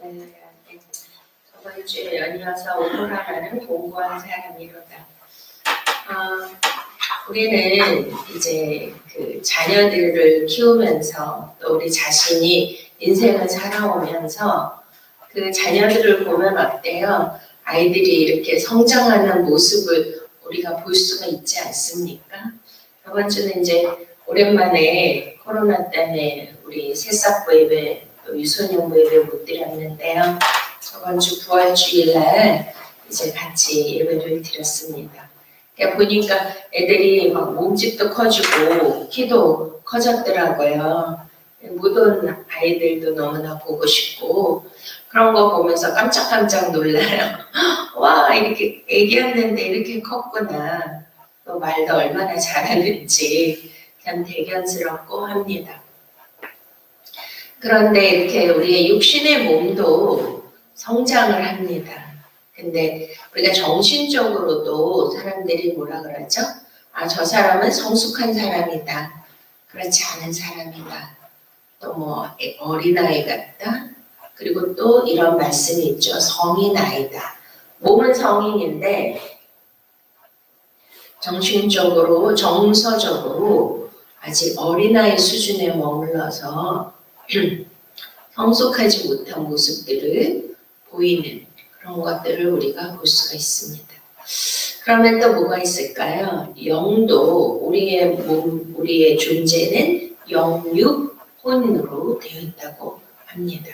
네. 저번 주에 연이어서 오로라라는 공부한 사람이로다. 우리는 이제 그 자녀들을 키우면서 또 우리 자신이 인생을 살아오면서 그 자녀들을 보면 어때요? 아이들이 이렇게 성장하는 모습을 우리가 볼 수가 있지 않습니까? 저번 주는 이제 오랜만에 코로나 때문에 우리 새싹부 예배, 유소년부 예배 못 드렸는데요. 저번 주 부활주일날 이제 같이 예배를 드렸습니다. 그러니까 보니까 애들이 막 몸집도 커지고 키도 커졌더라고요. 못 온 아이들도 너무나 보고 싶고 그런 거 보면서 깜짝깜짝 놀라요. 와, 이렇게 애기였는데 이렇게 컸구나. 또 말도 얼마나 잘하는지 참 대견스럽고 합니다. 그런데 이렇게 우리의 육신의 몸도 성장을 합니다. 근데 우리가 정신적으로도 사람들이 뭐라 그러죠? 아, 저 사람은 성숙한 사람이다. 그렇지 않은 사람이다. 또 뭐 어린아이 같다. 그리고 또 이런 말씀이 있죠. 성인아이다. 몸은 성인인데 정신적으로, 정서적으로 아직 어린아이 수준에 머물러서 성숙하지 못한 모습들을 보이는 그런 것들을 우리가 볼 수가 있습니다. 그러면 또 뭐가 있을까요? 영도 우리의 몸, 우리의 존재는 영육, 혼으로 되어 있다고 합니다.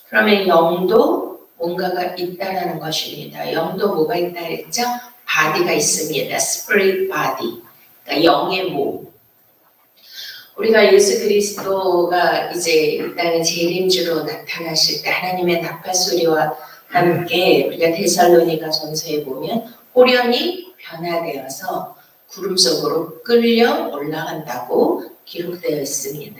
그러면 영도 뭔가가 있다라는 것입니다. 영도 뭐가 있다 그랬죠? body가 있습니다. spirit body. 그러니까 영의 몸. 우리가 예수 그리스도가 이제 이 땅에 재림주로 나타나실 때 하나님의 나팔소리와 함께 우리가 데살로니가 전서에 보면 호련히 변화되어서 구름 속으로 끌려 올라간다고 기록되어 있습니다.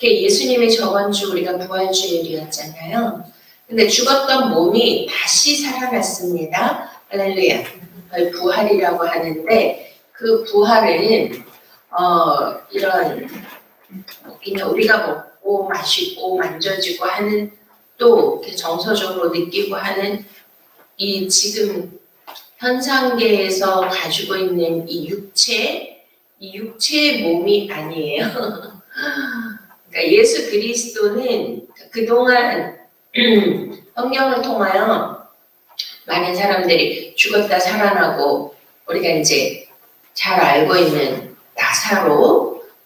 예수님의 저번 주 우리가 부활주일이었잖아요. 근데 죽었던 몸이 다시 살아났습니다. 할렐루야. 부활이라고 하는데 그 부활은 이런 그냥 우리가 먹고 마시고 만져지고 하는 또 정서적으로 느끼고 하는 이 지금 현상계에서 가지고 있는 이 육체의 몸이 아니에요. 그러니까 예수 그리스도는 그동안 성경을 통하여 많은 사람들이 죽었다 살아나고 우리가 이제 잘 알고 있는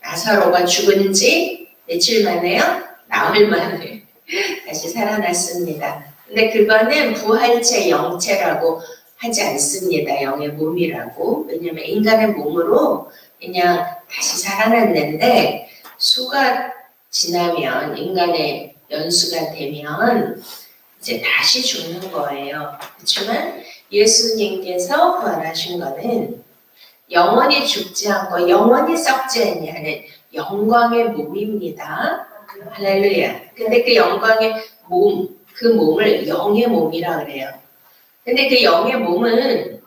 나사로가 죽은 지 며칠 만에요? 나흘 만에 다시 살아났습니다. 근데 그거는 부활체 영체라고 하지 않습니다. 영의 몸이라고. 왜냐하면 인간의 몸으로 그냥 다시 살아났는데 수가 지나면 인간의 연수가 되면 이제 다시 죽는 거예요. 그렇지만 예수님께서 부활하신 거는 영원히 죽지 않고 영원히 썩지 않냐는 영광의 몸입니다. 할렐루야. 근데 그 영광의 몸, 그 몸을 영의 몸이라 그래요. 근데 그 영의 몸은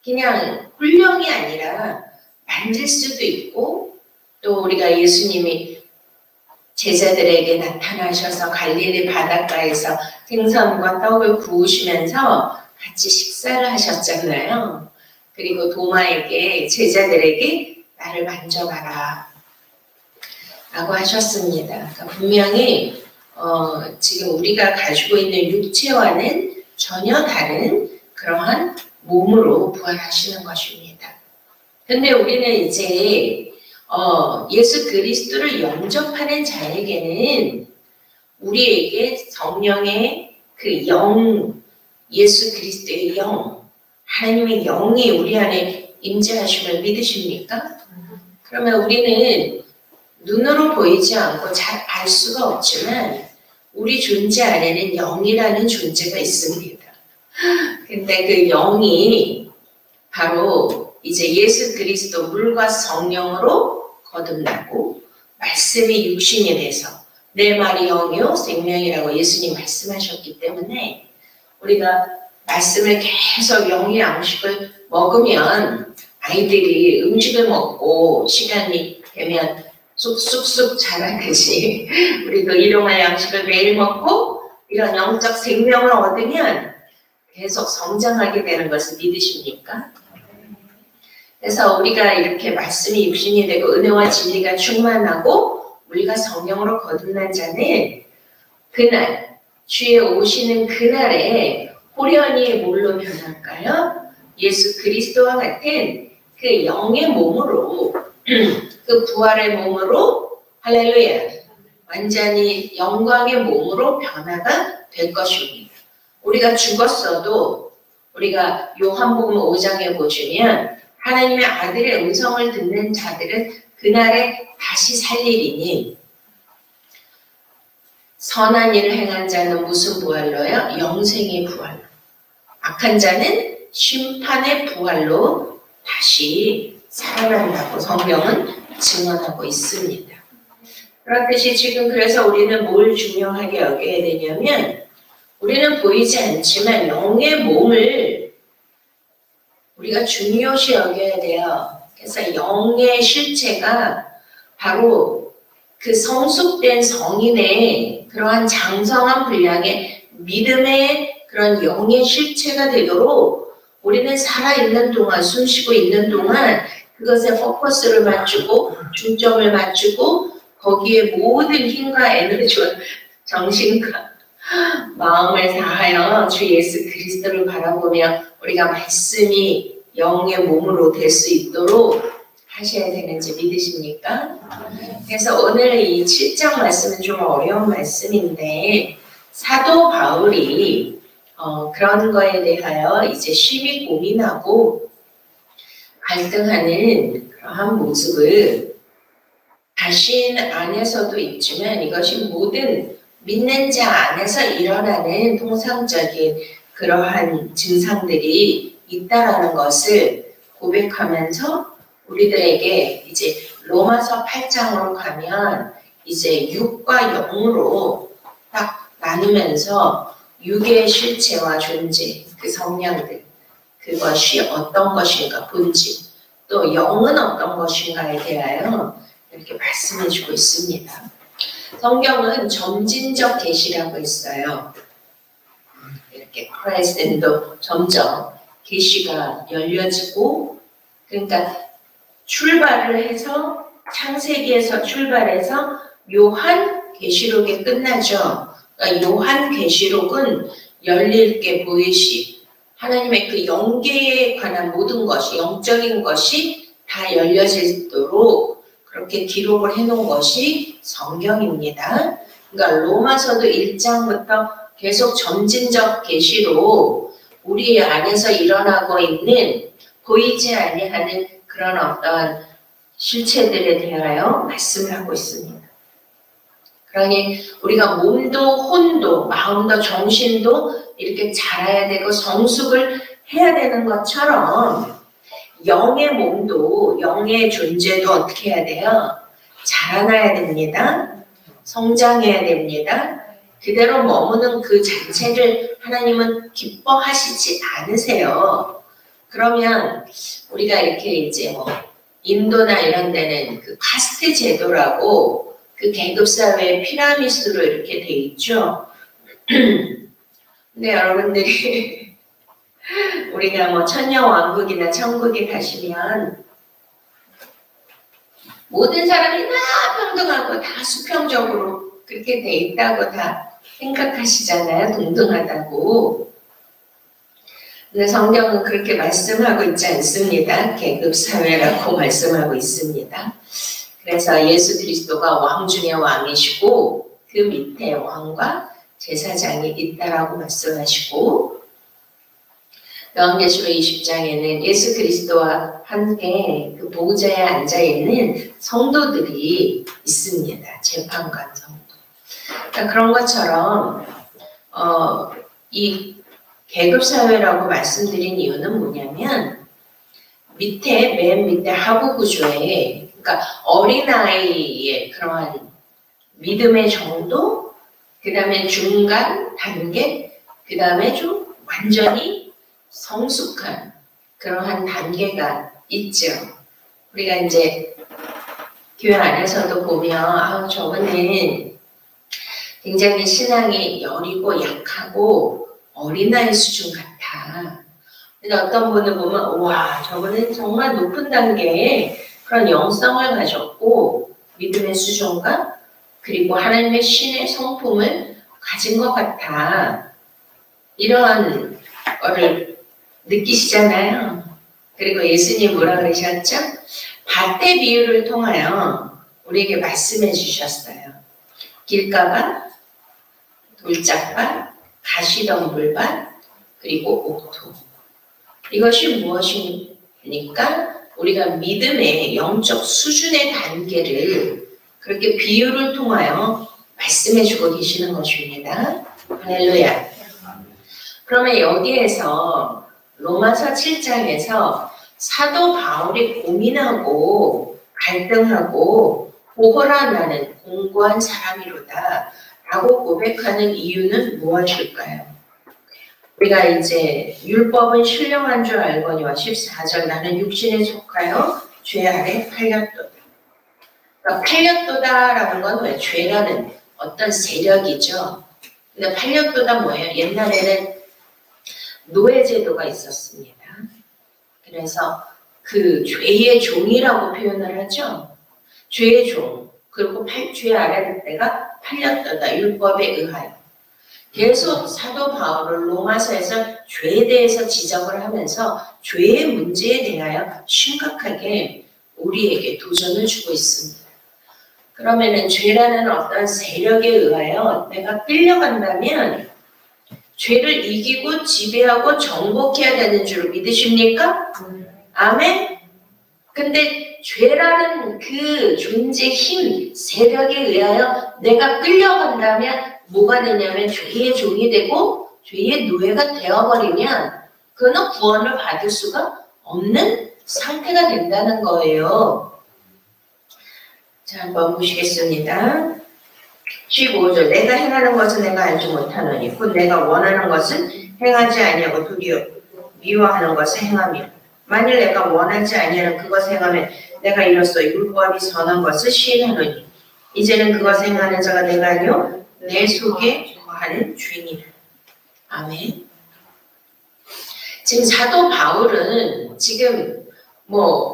그냥 훌령이 아니라 만질 수도 있고 또 우리가 예수님이 제자들에게 나타나셔서 갈릴리 바닷가에서 생선과 떡을 구우시면서 같이 식사를 하셨잖아요. 그리고 도마에게 제자들에게 나를 만져봐라 라고 하셨습니다. 그러니까 분명히 지금 우리가 가지고 있는 육체와는 전혀 다른 그러한 몸으로 부활하시는 것입니다. 근데 우리는 이제 예수 그리스도를 영접하는 자에게는 우리에게 성령의 그 영, 예수 그리스도의 영, 하나님의 영이 우리 안에 임재하심을 믿으십니까? 그러면 우리는 눈으로 보이지 않고 잘 알 수가 없지만 우리 존재 안에는 영이라는 존재가 있습니다. 근데 그 영이 바로 이제 예수 그리스도 물과 성령으로 거듭나고 말씀이 육신이 돼서 내 말이 영이요 생명이라고 예수님 말씀하셨기 때문에 우리가 말씀을 계속 영의 양식을 먹으면 아이들이 음식을 먹고 시간이 되면 쑥쑥쑥 자라듯이 우리도 일용할 양식을 매일 먹고 이런 영적 생명을 얻으면 계속 성장하게 되는 것을 믿으십니까? 그래서 우리가 이렇게 말씀이 육신이 되고 은혜와 진리가 충만하고 우리가 성령으로 거듭난 자는 그날 주의 오시는 그날에 호련히 뭘로 변할까요? 예수 그리스도와 같은 그 영의 몸으로 그 부활의 몸으로 할렐루야 완전히 영광의 몸으로 변화가 될 것입니다. 우리가 죽었어도 우리가 요한복음 5장에 보시면 하나님의 아들의 음성을 듣는 자들은 그날에 다시 살리리니 선한 일을 행한 자는 무슨 부활로요? 영생의 부활로. 악한 자는 심판의 부활로 다시 살아난다고 성경은 증언하고 있습니다. 그렇듯이 지금 그래서 우리는 뭘 중요하게 여겨야 되냐면 우리는 보이지 않지만 영의 몸을 우리가 중요시 여겨야 돼요. 그래서 영의 실체가 바로 그 성숙된 성인의 그러한 장성한 분량의 믿음의 그런 영의 실체가 되도록 우리는 살아있는 동안, 숨쉬고 있는 동안 그것에 포커스를 맞추고 중점을 맞추고 거기에 모든 힘과 에너지와 정신과 마음을 다하여 주 예수 그리스도를 바라보며 우리가 말씀이 영의 몸으로 될 수 있도록 하셔야 되는지 믿으십니까? 그래서 오늘 이 7장 말씀은 좀 어려운 말씀인데 사도 바울이 그런 거에 대하여 이제 심히 고민하고 갈등하는 그러한 모습을 자신 안에서도 있지만 이것이 모든 믿는 자 안에서 일어나는 통상적인 그러한 증상들이 있다라는 것을 고백하면서 우리들에게 이제 로마서 8장으로 가면 이제 육과 영으로 딱 나누면서 육의 실체와 존재, 그 성향들, 그것이 어떤 것인가 본질, 또 영은 어떤 것인가에 대하여 이렇게 말씀해 주고 있습니다. 성경은 점진적 계시라고 했어요. 이렇게 크라이스트도 점점 계시가 열려지고 그러니까 출발을 해서 창세기에서 출발해서 요한 계시록에 끝나죠. 그러니까 요한 계시록은 열릴 게 보이시 하나님의 그 영계에 관한 모든 것이 영적인 것이 다 열려지도록 그렇게 기록을 해놓은 것이 성경입니다. 그러니까 로마서도 1장부터 계속 점진적 계시로 우리 안에서 일어나고 있는 보이지 아니하는 그런 어떤 실체들에 대하여 말씀을 하고 있습니다. 그러니 우리가 몸도 혼도 마음도 정신도 이렇게 자라야 되고 성숙을 해야 되는 것처럼 영의 몸도 영의 존재도 어떻게 해야 돼요? 자라나야 됩니다. 성장해야 됩니다. 그대로 머무는 그 자체를 하나님은 기뻐하시지 않으세요. 그러면 우리가 이렇게 이제 뭐 인도나 이런 데는 그 카스트 제도라고 그 계급사회의 피라미드로 이렇게 돼 있죠. 근데 여러분들이 우리가 뭐 천녀왕국이나 천국에 가시면 모든 사람이 다 평등하고 다 수평적으로 그렇게 돼 있다고 다 생각하시잖아요. 동등하다고. 근데 성경은 그렇게 말씀하고 있지 않습니다. 계급사회라고 말씀하고 있습니다. 그래서 예수 그리스도가 왕 중의 왕이시고 그 밑에 왕과 제사장이 있다라고 말씀하시고 요한계시록 20장에는 예수 그리스도와 함께 그 보좌에 앉아있는 성도들이 있습니다. 재판관 성도. 그러니까 그런 것처럼 이 계급사회라고 말씀드린 이유는 뭐냐면 맨 밑에 하부 구조에 그러니까 어린아이의 그러한 믿음의 정도 그 다음에 중간 단계 그 다음에 좀 완전히 성숙한 그러한 단계가 있죠. 우리가 이제 교회 안에서도 보면 저분은 굉장히 신앙이 여리고 약하고 어린아이 수준 같아. 근데 어떤 분을 보면 와 저분은 정말 높은 단계의 그런 영성을 가졌고 믿음의 수준과 그리고 하나님의 신의 성품을 가진 것 같아. 이런 거를 느끼시잖아요. 그리고 예수님 뭐라 그러셨죠? 밭의 비유를 통하여 우리에게 말씀해 주셨어요. 길가밭, 돌짝밭, 가시덤불밭, 그리고 옥토. 이것이 무엇입니까? 우리가 믿음의 영적 수준의 단계를 그렇게 비유를 통하여 말씀해 주고 계시는 것입니다. 할렐루야. 그러면 여기에서 로마서 7장에서 사도 바울이 고민하고 갈등하고 보거라 나는 공고한 사람이로다 라고 고백하는 이유는 무엇일까요? 우리가 이제 율법은 신령한 줄 알거니와 14절 나는 육신에 속하여 죄 아래 팔렸도다. 그러니까 팔렸도다라는 건 왜? 죄라는 어떤 세력이죠. 근데 팔렸도다 뭐예요? 옛날에는 노예제도가 있었습니다. 그래서 그 죄의 종이라고 표현을 하죠. 죄의 종. 그리고 죄 아래 때가 팔렸도다. 율법에 의하여. 계속 사도 바울은 로마서에서 죄에 대해서 지적을 하면서 죄의 문제에 대하여 심각하게 우리에게 도전을 주고 있습니다. 그러면은 죄라는 어떤 세력에 의하여 내가 끌려간다면 죄를 이기고 지배하고 정복해야 되는 줄 믿으십니까? 아멘? 근데 죄라는 그 존재 힘, 세력에 의하여 내가 끌려간다면 뭐가 되냐면 죄의 종이 되고 죄의 노예가 되어버리면 그는 구원을 받을 수가 없는 상태가 된다는 거예요. 자, 한번 보시겠습니다. 15절 내가 행하는 것은 내가 알지 못하노니 곧 내가 원하는 것은 행하지 아니하고 도리어 미워하는 것을 행하며 만일 내가 원하지 아니하는 그것을 행하면 내가 이로써 율법이 선한 것을 시인하노니 이제는 그것을 행하는 자가 내가 아니요 내 속에 거하는 죄니라. 아멘. 지금 사도 바울은 지금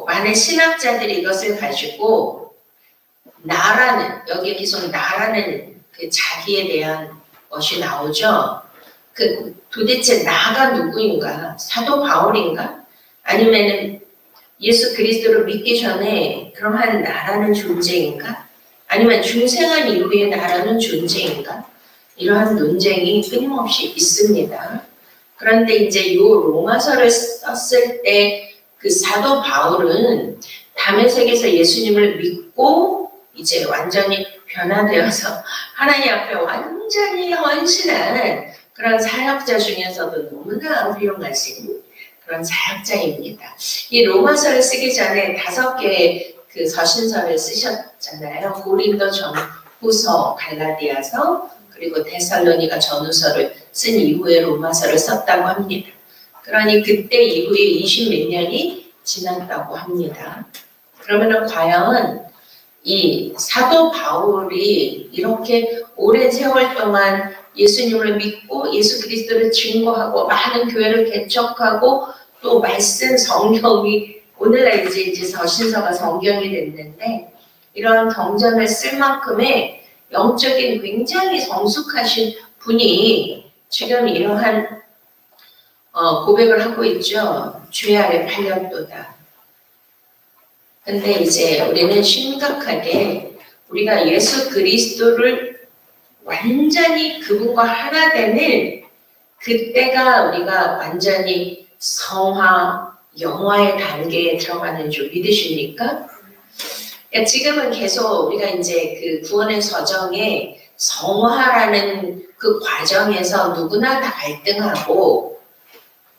많은 신학자들이 이것을 가지고 나라는 여기에 계속 나라는 그 자기에 대한 것이 나오죠. 그 도대체 나가 누구인가? 사도 바울인가? 아니면은 예수 그리스도를 믿기 전에 그러한 나라는 존재인가? 아니면 중생한 이후에 나라는 존재인가? 이러한 논쟁이 끊임없이 있습니다. 그런데 이제 요 로마서를 썼을 때 그 사도 바울은 다메섹에서 예수님을 믿고 이제 완전히 변화되어서 하나님 앞에 완전히 헌신한 그런 사역자 중에서도 너무나 훌륭하신 그런 사역자입니다. 이 로마서를 쓰기 전에 5개의 그 서신서를 쓰셨잖아요. 고린도 전후서, 갈라디아서, 그리고 데살로니가 전후서를 쓴 이후에 로마서를 썼다고 합니다. 그러니 그때 이후에 20몇 년이 지났다고 합니다. 그러면은 과연 이 사도 바울이 이렇게 오랜 세월 동안 예수님을 믿고 예수 그리스도를 증거하고 많은 교회를 개척하고 또 말씀 성경이 오늘날 이제 서신서가 성경이 됐는데 이런 경전을 쓸 만큼의 영적인 굉장히 성숙하신 분이 지금 이러한 고백을 하고 있죠. 죄 아래 팔렸도다. 근데 이제 우리는 심각하게 우리가 예수 그리스도를 완전히 그분과 하나 되는 그때가 우리가 완전히 성화, 영화의 단계에 들어가는 줄 믿으십니까? 그러니까 지금은 계속 우리가 이제 그 구원의 서정에 성화라는 그 과정에서 누구나 다 갈등하고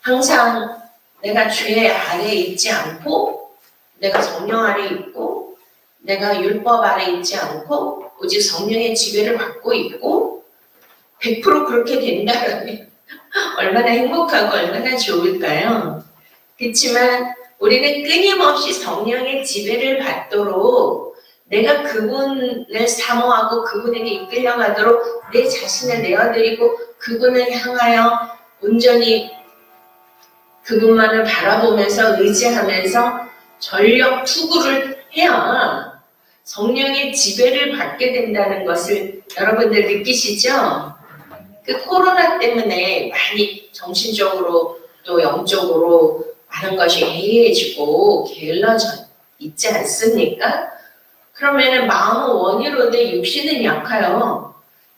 항상 내가 죄 아래에 있지 않고 내가 성령 아래에 있고 내가 율법 아래에 있지 않고 오직 성령의 지배를 받고 있고 100% 그렇게 된다면 얼마나 행복하고 얼마나 좋을까요? 그렇지만 우리는 끊임없이 성령의 지배를 받도록 내가 그분을 사모하고 그분에게 이끌려가도록 내 자신을 내어드리고 그분을 향하여 온전히 그분만을 바라보면서 의지하면서 전력 투구를 해야 성령의 지배를 받게 된다는 것을 여러분들 느끼시죠? 그 코로나 때문에 많이 정신적으로 또 영적으로 많은 것이 해이해지고 게을러져 있지 않습니까? 그러면은 마음은 원이로되 육신은 약하여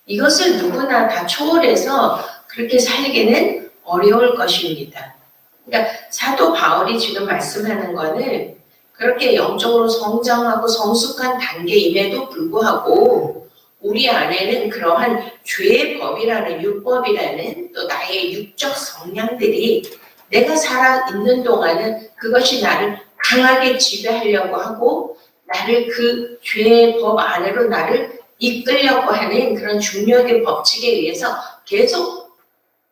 이것을 누구나 다 초월해서 그렇게 살기는 어려울 것입니다. 그러니까 사도 바울이 지금 말씀하는 거는 그렇게 영적으로 성장하고 성숙한 단계임에도 불구하고 우리 안에는 그러한 죄의 법이라는 율법이라는 또 나의 육적 성향들이 내가 살아있는 동안은 그것이 나를 강하게 지배하려고 하고 나를 그 죄의 법 안으로 나를 이끌려고 하는 그런 중력의 법칙에 의해서 계속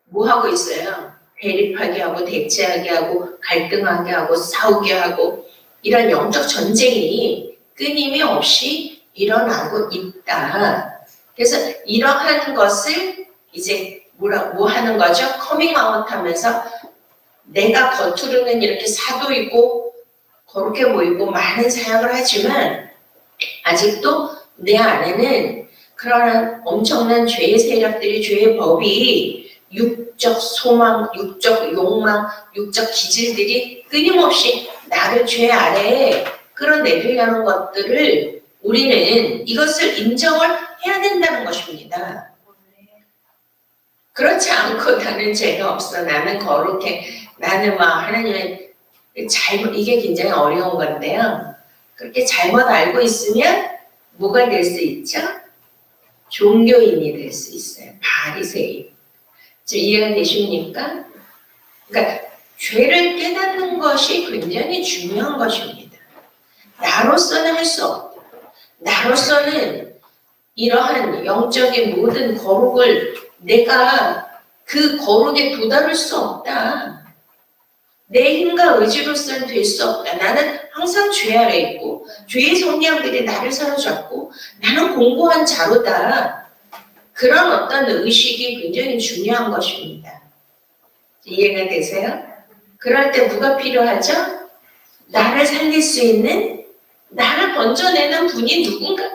뭐 하고 있어요? 대립하게 하고 대치하게 하고 갈등하게 하고 싸우게 하고 이런 영적 전쟁이 끊임없이 일어나고 있다. 그래서 이러한 것을 이제 뭐 하는 거죠? 커밍아웃 하면서 내가 겉으로는 이렇게 사도이고 거룩해 보이고 많은 사역을 하지만 아직도 내 안에는 그러한 엄청난 죄의 세력들이 죄의 법이 육적 소망, 육적 욕망, 육적 기질들이 끊임없이 나를 죄 아래에 끌어내리려는 것들을 우리는 이것을 인정을 해야 된다는 것입니다. 그렇지 않고 나는 죄가 없어, 나는 거룩해, 나는 막 하나님의 잘못, 이게 굉장히 어려운 건데요. 그렇게 잘못 알고 있으면 뭐가 될 수 있죠? 종교인이 될 수 있어요. 바리새인. 지금 이해가 되십니까? 그러니까 죄를 깨닫는 것이 굉장히 중요한 것입니다. 나로서는 할 수 없다. 나로서는 이러한 영적인 모든 거룩을 내가 그 거룩에 도달할 수 없다. 내 힘과 의지로서는 될 수 없다. 나는 항상 죄 아래 있고 죄의 성향들이 나를 사로잡고 나는 공고한 자로다. 그런 어떤 의식이 굉장히 중요한 것입니다. 이해가 되세요? 그럴 때 누가 필요하죠? 나를 살릴 수 있는, 나를 건져내는 분이 누군가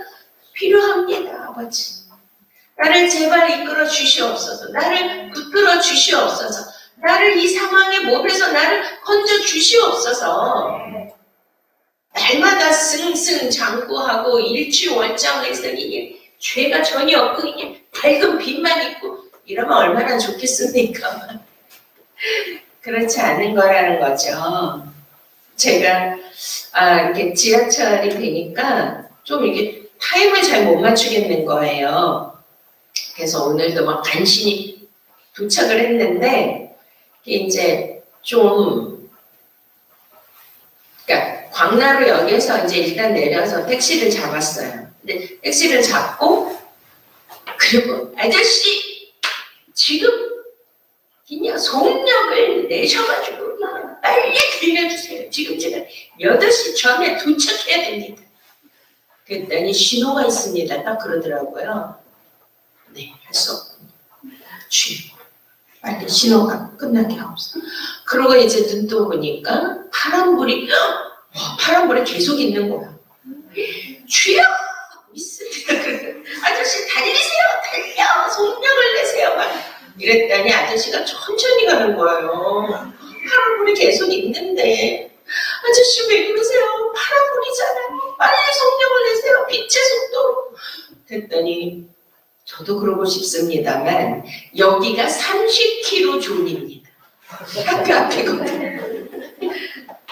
필요합니다. 아버지. 나를 제발 이끌어 주시옵소서. 나를 붙들어 주시옵소서. 나를 이 상황의 몸에서 나를 건져 주시옵소서. 날마다 승승장구하고 일취월장해서 이게 죄가 전혀 없고 이게 밝은 빛만 있고 이러면 얼마나 좋겠습니까? 그렇지 않은 거라는 거죠. 제가 이렇게 지하철이 되니까 좀 이게 타임을 잘 못 맞추겠는 거예요. 그래서 오늘도 막 간신히 도착을 했는데 이제 좀 그러니까 광나루역에서 이제 일단 내려서 택시를 잡았어요. 근데 택시를 잡고 그리고 아저씨 지금 그냥 속력을 내셔가지고 빨리 들려주세요. 지금 제가 8시 전에 도착해야 됩니다. 그랬더니 신호가 있습니다. 딱 그러더라고요. 네, 할 수 없군요. 빨리 신호가 끝나게 하옵소서. 그러고 이제 눈 떠 보니까 파란불이 계속 있는 거야. 주여! 있습니다. 아저씨 달리세요! 달려! 속력을 내세요! 막 이랬더니 아저씨가 천천히 가는 거예요. 파란불이 계속 있는데 아저씨 왜 그러세요? 파란불이잖아요. 빨리 속력을 내세요. 빛의 속도로. 그랬더니 저도 그러고 싶습니다만 여기가 30km 존입니다. 학교 앞이거든요.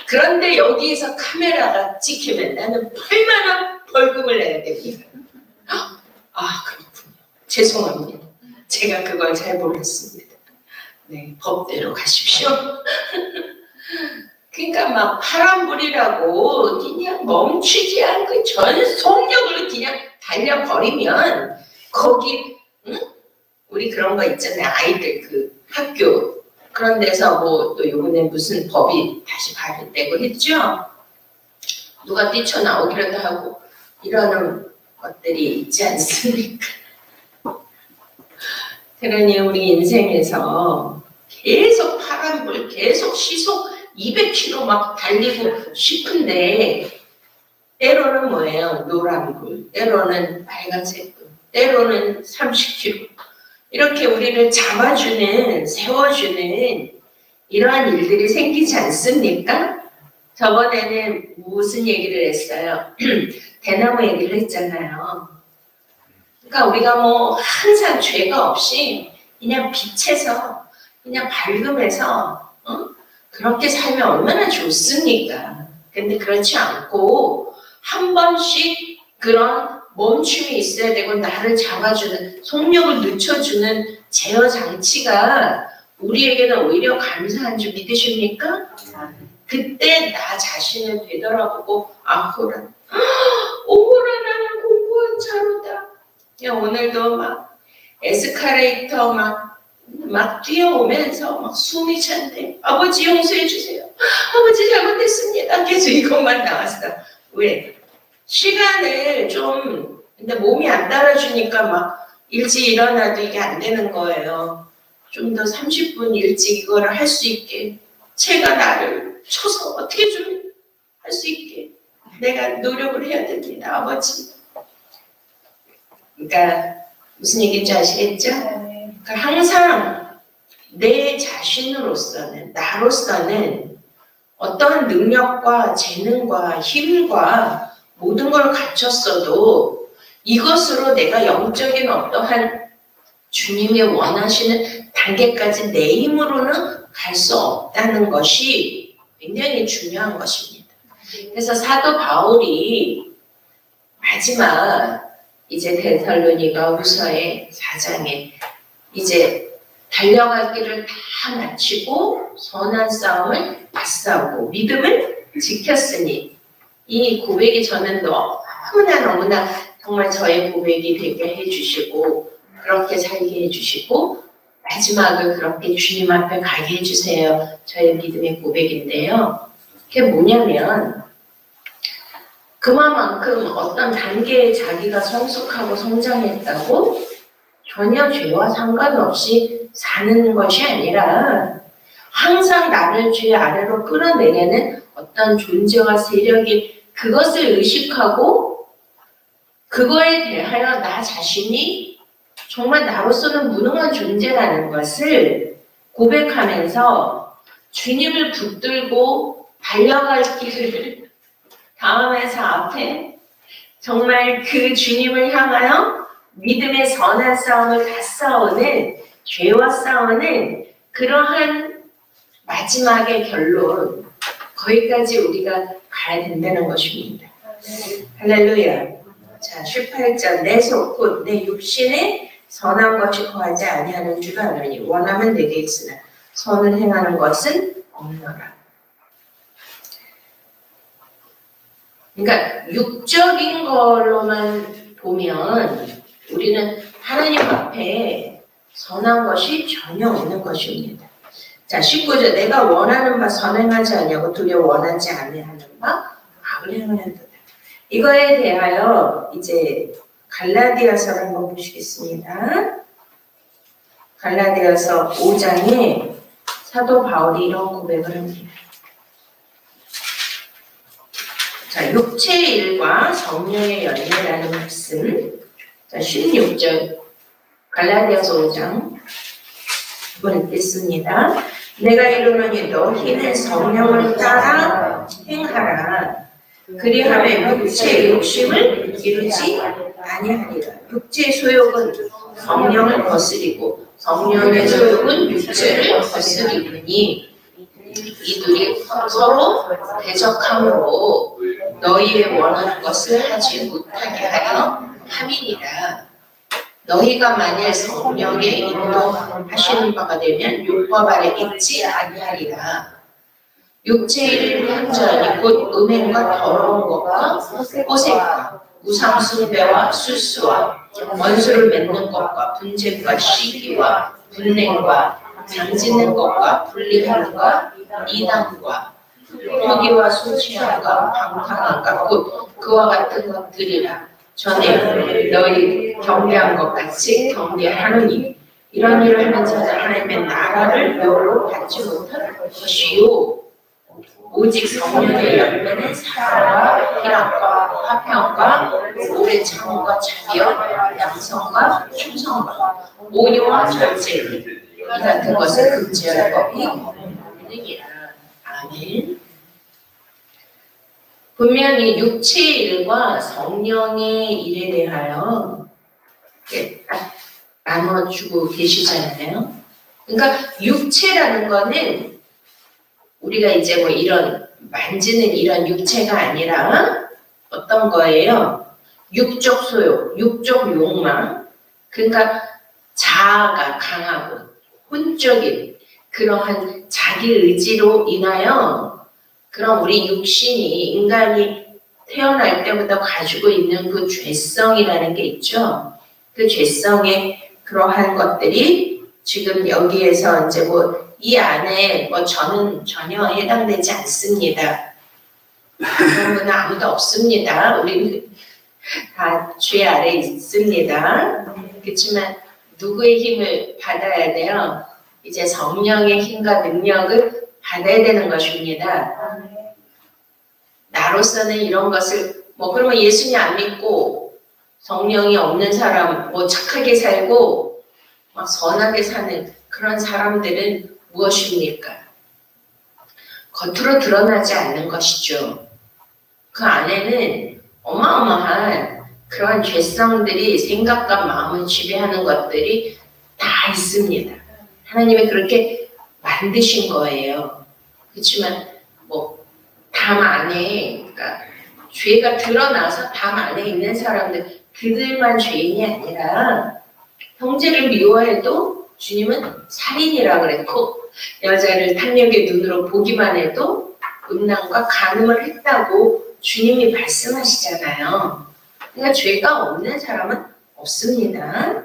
그런데 여기에서 카메라가 찍히면 나는 8만 원 벌금을 내야 됩니다. 그렇군요. 죄송합니다. 제가 그걸 잘 몰랐습니다. 네, 법대로 가십시오. 그러니까 막 파란불이라고 그냥 멈추지 않고 전 속력으로 그냥 달려버리면 거기 우리 그런 거 있잖아요. 아이들 그 학교 그런 데서 뭐 또 요번에 무슨 법이 다시 발효되고 했죠. 누가 뛰쳐나오기라도 하고 이러는 것들이 있지 않습니까? 그러니 우리 인생에서 계속 파란불, 계속 시속 200km 막 달리고 싶은데 때로는 뭐예요? 노란불, 때로는 빨간색불, 때로는 30km 이렇게 우리를 잡아주는, 세워주는 이러한 일들이 생기지 않습니까? 저번에는 무슨 얘기를 했어요? 대나무 얘기를 했잖아요. 그러니까 우리가 뭐 항상 죄가 없이 그냥 빛에서 그냥 밝음에서 그렇게 살면 얼마나 좋습니까? 근데 그렇지 않고 한 번씩 그런 멈춤이 있어야 되고 나를 잡아주는 속력을 늦춰주는 제어 장치가 우리에게는 오히려 감사한 줄 믿으십니까? 그때 나 자신을 되돌아보고 오호라 나는 공부한 자로다. 야, 오늘도 막 에스카레이터 막 뛰어오면서 막 숨이 찬데 아버지 용서해 주세요. 아버지 잘못했습니다. 계속 이것만 나왔어. 왜? 시간을 좀 근데 몸이 안 따라주니까 막 일찍 일어나도 이게 안 되는 거예요. 좀 더 30분 일찍 이거를 할 수 있게 제가 나를 쳐서 어떻게 좀 할 수 있게 내가 노력을 해야 됩니다. 아버지. 그러니까 무슨 얘기인지 아시겠죠? 그러니까 항상 내 자신으로서는 나로서는 어떠한 능력과 재능과 힘과 모든 걸 갖췄어도 이것으로 내가 영적인 어떠한 주님이 원하시는 단계까지 내 힘으로는 갈 수 없다는 것이 굉장히 중요한 것입니다. 그래서 사도 바울이 마지막 이제 데살로니가 후서의 4장에 이제 달려갈 길을 다 마치고 선한 싸움을 맞싸우고 믿음을 지켰으니 이 고백이 저는 너무나 정말 저의 고백이 되게 해주시고 그렇게 살게 해주시고 마지막을 그렇게 주님 앞에 가게 해주세요. 저의 믿음의 고백인데요. 그게 뭐냐면 그만큼 어떤 단계에 자기가 성숙하고 성장했다고 전혀 죄와 상관없이 사는 것이 아니라 항상 나를 죄 아래로 끌어내려는 어떤 존재와 세력이 그것을 의식하고 그거에 대하여 나 자신이 정말 나로서는 무능한 존재라는 것을 고백하면서 주님을 붙들고 달려갈 길을 다음에서 앞에 정말 그 주님을 향하여 믿음의 선한 싸움을 다 싸우는 죄와 싸우는 그러한 마지막의 결론 거기까지 우리가 가야 된다는 것입니다. 할렐루야. 자, 18절 내 속 곧 내 육신에 선한 것이 거하지 아니하는 줄 아노니 원하면 내게 있으나 선을 행하는 것은 없노라. 그러니까 육적인 걸로만 보면 우리는 하나님 앞에 선한 것이 전혀 없는 것입니다. 자, 19절 내가 원하는 바 선행하지 아니하고 도리어 원하지 아니하는 바 악을 행하는도다. 이거에 대하여 이제 갈라디아서를 한번 보시겠습니다. 갈라디아서 5장에 사도 바울이 이런 고백을 합니다. 자, 육체의 일과 성령의 열매라는 말씀. 자, 16절 갈라디아서 5장 이번 읽겠습니다. 내가 이르노니 너희는 성령을 따라 행하라. 그리하면 육체의 욕심을 이루지 아니하리라. 육체의 소욕은 성령을 거스리고 성령의 소욕은 육체를 거스리니 이들이 서로 대적함으로 너희의 원하는 것을 하지 못하게 하여 함이니라. 너희가 만일 성령의 인도하시는 바가 되면 율법 아래 있지 아니하리라. 육체의 일을 현저하니 곧 음행과 더러운 것과 호색과 우상숭배와 술수와 원수를 맺는 것과 분쟁과 시기와 분냉과 장짓는 것과 분리함과 이단과 투기와 술 취함과 방탕함과 그와 같은 것들이라. 전에 너희 경계한 것 같이 경계하느니 이런 일을 하는 자는 하나님의 나라를 여로 받지 못할 것이요 오직 성령의 열매는 사랑과 희락과 화평과 오래 참음과 자비와 양성과 충성과 온유와 절제 이 같은 것을 금지할 법이 없느니라. 아멘. 분명히 육체의 일과 성령의 일에 대하여 딱 나눠주고 계시잖아요. 그러니까 육체라는 거는 우리가 이제 뭐 이런 만지는 이런 육체가 아니라 어떤 거예요? 육적 소욕, 육적 욕망. 그러니까 자아가 강하고 혼적인 그러한 자기 의지로 인하여 그럼 우리 육신이 인간이 태어날 때부터 가지고 있는 그 죄성이라는 게 있죠. 그 죄성의 그러한 것들이 지금 여기에서 이제 뭐 이 안에 뭐 저는 전혀 해당되지 않습니다. 그런 분은 아무도 없습니다. 우리는 다 죄 아래 있습니다. 그렇지만 누구의 힘을 받아야 돼요? 이제 성령의 힘과 능력을 받아야 되는 것입니다. 나로서는 이런 것을 뭐 그러면 예수님 안 믿고 성령이 없는 사람 뭐 착하게 살고 막 선하게 사는 그런 사람들은 무엇입니까? 겉으로 드러나지 않는 것이죠. 그 안에는 어마어마한 그런 죄성들이 생각과 마음을 지배하는 것들이 다 있습니다. 하나님이 그렇게 만드신 거예요. 그렇지만 뭐 담 안에 그러니까 죄가 드러나서 담 안에 있는 사람들 그들만 죄인이 아니라 형제를 미워해도 주님은 살인이라 그랬고 여자를 탐욕의 눈으로 보기만 해도 음란과 간음을 했다고 주님이 말씀하시잖아요. 그러니까 죄가 없는 사람은 없습니다.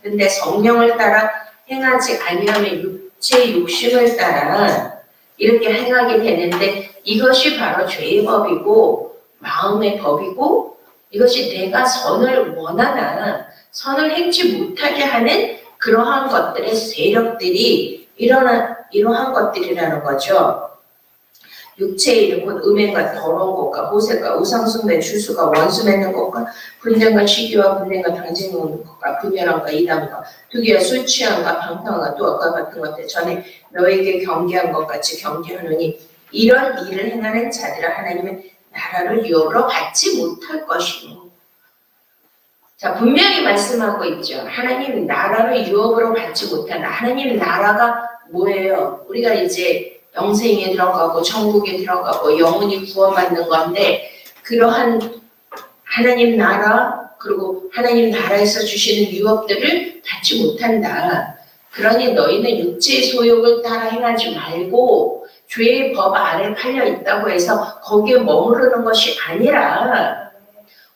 근데 성령을 따라 행하지 아니하면 육체의 욕심을 따라 이렇게 행하게 되는데 이것이 바로 죄의 법이고 마음의 법이고 이것이 내가 선을 원하나 선을 행치 못하게 하는 그러한 것들의 세력들이 이러한 것들이라는 거죠. 육체의 일은 곧 음행과 더러운 것과 호색과 우상숭배 추수가 원수 맺는 것과 분쟁과 시기와 분쟁과 당쟁 놓는 것과 분열함과 이단과 투기와 술 취함과 방탕과 또 아까 같은 것들 전에 너에게 경계한 것 같이 경계하느니 이런 일을 행하는 자들아 하나님은 나라를 유업으로 받지 못할 것이요. 자, 분명히 말씀하고 있죠. 하나님 나라를 유업으로 받지 못한다. 하나님 나라가 뭐예요? 우리가 이제 영생에 들어가고 천국에 들어가고 영원히 구원받는 건데 그러한 하나님 나라 그리고 하나님 나라에서 주시는 유업들을 받지 못한다. 그러니 너희는 육체의 소욕을 따라 행하지 말고 죄의 법 아래 팔려 있다고 해서 거기에 머무르는 것이 아니라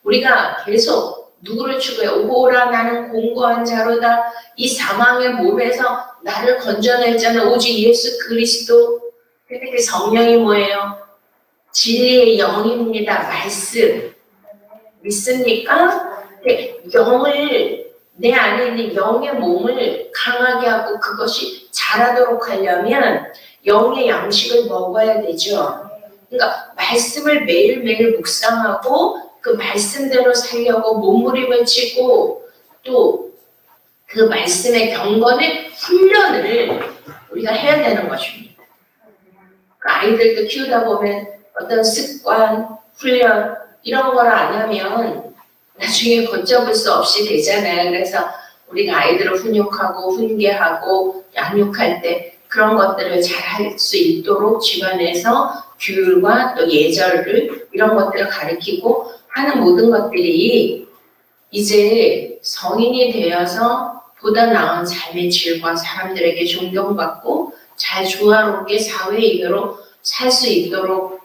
우리가 계속 누구를 추구해? 오라 나는 공고한 자로다. 이 사망의 몸에서 나를 건져냈잖아. 오직 예수 그리스도. 근데 성령이 뭐예요? 진리의 영입니다. 말씀. 믿습니까? 영을 내 안에 있는 영의 몸을 강하게 하고 그것이 자라도록 하려면 영의 양식을 먹어야 되죠. 그러니까 말씀을 매일매일 묵상하고 그 말씀대로 살려고 몸부림을 치고 또 그 말씀의 경건의 훈련을 우리가 해야 되는 것입니다. 그 아이들도 키우다 보면 어떤 습관, 훈련 이런 걸 안 하면 나중에 걷잡을 수 없이 되잖아요. 그래서 우리가 아이들을 훈육하고 훈계하고 양육할 때 그런 것들을 잘 할 수 있도록 집안에서 규율과 또 예절을 이런 것들을 가르치고 하는 모든 것들이 이제 성인이 되어서 보다 나은 삶의 질과 사람들에게 존경받고 잘 조화롭게 사회인으로 살 수 있도록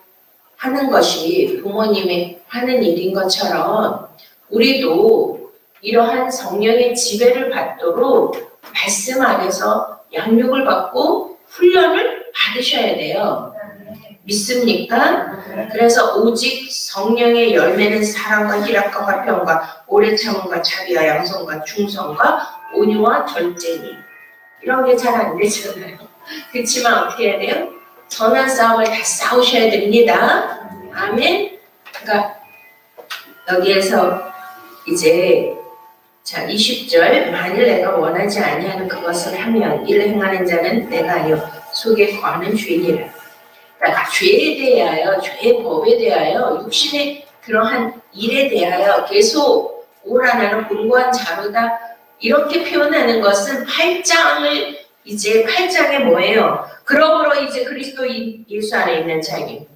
하는 것이 부모님이 하는 일인 것처럼 우리도 이러한 성령의 지배를 받도록 말씀 안에서 양육을 받고 훈련을 받으셔야 돼요. 믿습니까? 그래서 오직 성령의 열매는 사랑과 희락과 화평과 오래 참음과 자비와 양성과 충성과 온유와 절제니 이런 게 잘 안 되잖아요. 그렇지만 어떻게 해야 돼요? 선한 싸움을 다 싸우셔야 됩니다. 아멘. 그러니까 여기에서 이제 자 20절 만일 내가 원하지 아니하는 그것을 하면 이를 행하는 자는 내가 아니요 속에 거하는 죄이니라. 그러니까 죄에 대하여 죄의 법에 대하여 육신의 그러한 일에 대하여 계속 오라 나는 곤고한 자로다 이렇게 표현하는 것은 8장을 이제 8장에 뭐예요? 그러므로 이제 그리스도 예수 안에 있는 자에게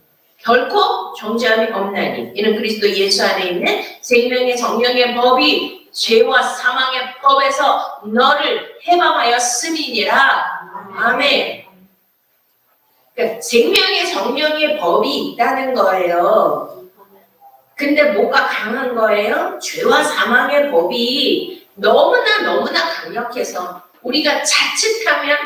결코 정죄함이 없나니 이는 그리스도 예수 안에 있는 생명의 성령의 법이 죄와 사망의 법에서 너를 해방하였음이니라. 아멘. 그러니까 생명의 성령의 법이 있다는 거예요. 근데 뭐가 강한 거예요? 죄와 사망의 법이 너무나 강력해서 우리가 자칫하면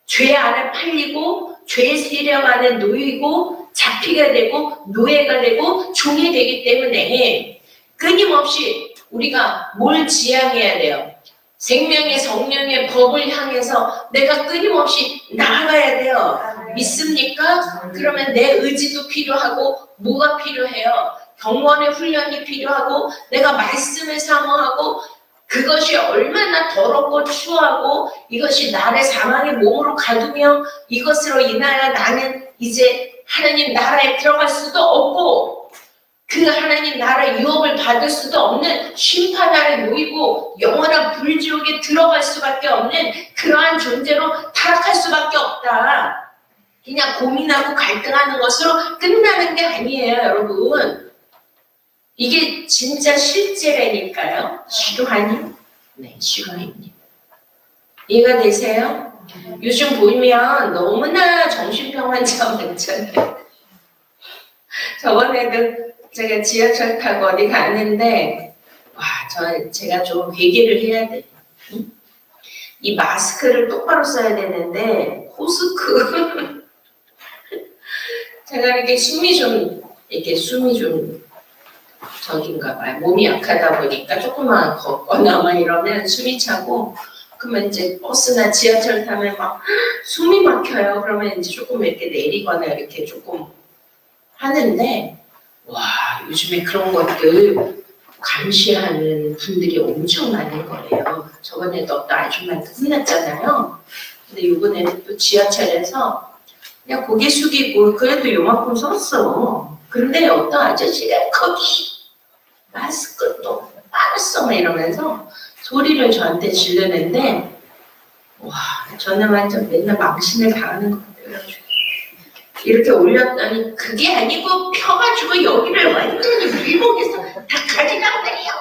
죄 안에 팔리고 죄의 세력 안에 놓이고 잡히게 되고 노예가 되고 종이 되기 때문에 끊임없이 우리가 뭘 지향해야 돼요? 생명의 성령의 법을 향해서 내가 끊임없이 나아가야 돼요. 믿습니까? 그러면 내 의지도 필요하고 뭐가 필요해요? 경건의 훈련이 필요하고 내가 말씀을 사모하고 그것이 얼마나 더럽고 추하고 이것이 나를 사망의 몸으로 가두며 이것으로 인하여 나는 이제 하나님 나라에 들어갈 수도 없고 그 하나님 나라 유업을 받을 수도 없는 심판 아래 놓이고 영원한 불지옥에 들어갈 수밖에 없는 그러한 존재로 타락할 수밖에 없다. 그냥 고민하고 갈등하는 것으로 끝나는 게 아니에요, 여러분. 이게 진짜 실제라니까요. 실화니? 네, 실화입니다. 이해가 되세요? 요즘 보면 너무나 정신병 환자가 많잖아요. 저번에도 제가 지하철 타고 어디 갔는데 제가 좀 회개를 해야 돼요. 응? 이 마스크를 똑바로 써야 되는데 코스크 제가 이렇게 숨이 좀 저긴가 봐요. 몸이 약하다 보니까 조금만 걷거나 막 이러면 숨이 차고 그러면 이제 버스나 지하철 타면 막 숨이 막혀요. 그러면 이제 조금 이렇게 내리거나 이렇게 조금 하는데 와 요즘에 그런 것들 감시하는 분들이 엄청 많은 거예요. 저번에도 어떤 아줌마한테 혼났잖아요. 근데 이번에는 또 지하철에서 그냥 고개 숙이고 그래도 요만큼 썼어. 근데 어떤 아저씨가 거기 마스크 또 빨았어 막 이러면서 소리를 저한테 지르는데 와 저는 완전 맨날 망신을 당하는 것 같아요. 이렇게 올렸더니 그게 아니고 펴가지고 여기를 완전히 밀봉해서 다 가져간 말이에요.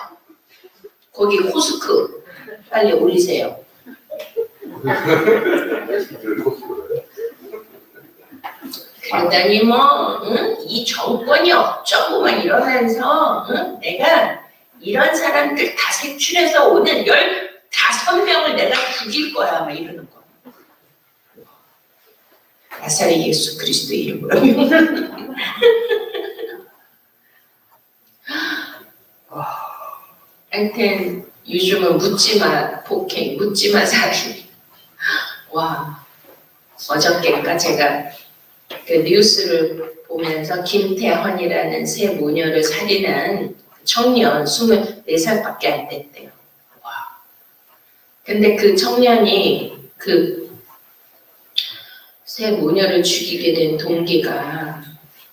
거기 코스크 빨리 올리세요. 그러더니 이 정권이 어쩌고 막 이러면서 내가 이런 사람들 다 색출해서 오늘 15명을 내가 죽일 거야 막 이러는 거야. 나사렛 예수 그리스도 이름으로. 하여튼 요즘은 묻지마 폭행, 묻지마 살인. 와 어저께인가 제가 그 뉴스를 보면서 김태헌이라는 세 모녀를 살인한 청년 24살밖에 안 됐대요. 와. 근데 그 청년이 그 세 모녀를 죽이게 된 동기가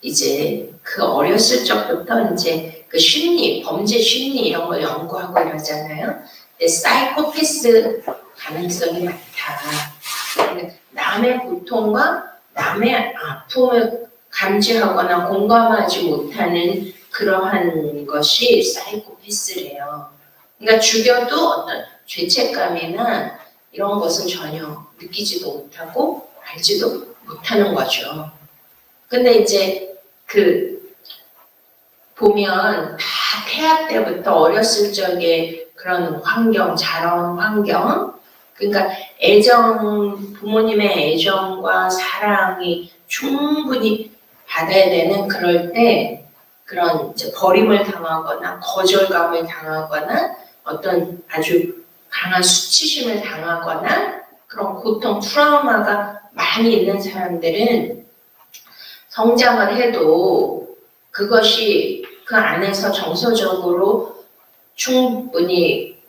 이제 그 어렸을 적부터 이제 그 심리, 범죄 심리 이런 거 연구하고 이러잖아요. 근데 사이코패스 가능성이 많다. 남의 고통과 남의 아픔을 감지하거나 공감하지 못하는 그러한 것이 사이코패스래요. 그러니까 죽여도 어떤 죄책감이나 이런 것은 전혀 느끼지도 못하고 알지도 못하는 거죠. 근데 이제 보면 다 태아 때부터 어렸을 적에 그런 환경, 자라온 환경, 그러니까 부모님의 애정과 사랑이 충분히 받아야 되는 그럴 때 그런 이제 버림을 당하거나 거절감을 당하거나 어떤 아주 강한 수치심을 당하거나 그런 고통, 트라우마가 많이 있는 사람들은 성장을 해도 그것이 그 안에서 정서적으로 충분히